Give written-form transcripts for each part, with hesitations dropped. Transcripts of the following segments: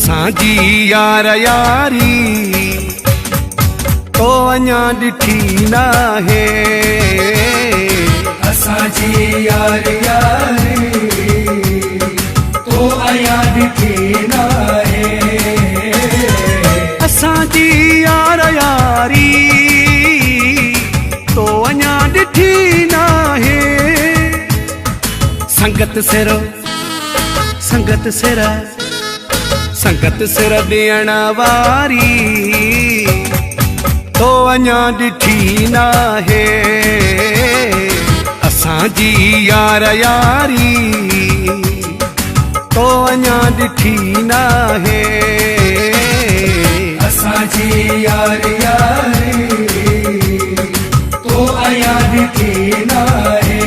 असांजी यार यारी तो अञा ॾिठी नाहे असांजी यार यारी तो अञा ॾिठी नाहे असांजी यार यारी तो अञा ॾिठी नाहे संगत सिर ॾियण वारी तो अञा ॾिठी नाहे असांजी यार यारी तो अञा ॾिठी नाहे असांजी यार यारी तो अञा ॾिठी नाहे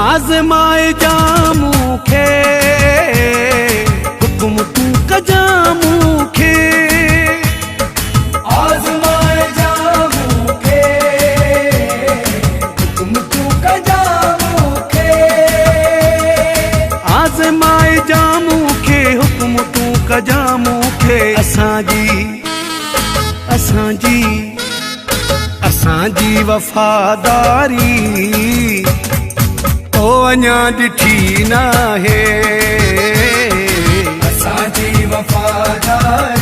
आज़माए जा मूंखे हुकुम तूं कजा मूंखे आज़माए जा मूंखे हुकुम तूं कजा मूंखे आज़माए जा मूंखे हुकुम तूं कजा मूंखे असांजी वफ़ादारी तो अञा ॾिठी नाहे असांजी वफ़ादारी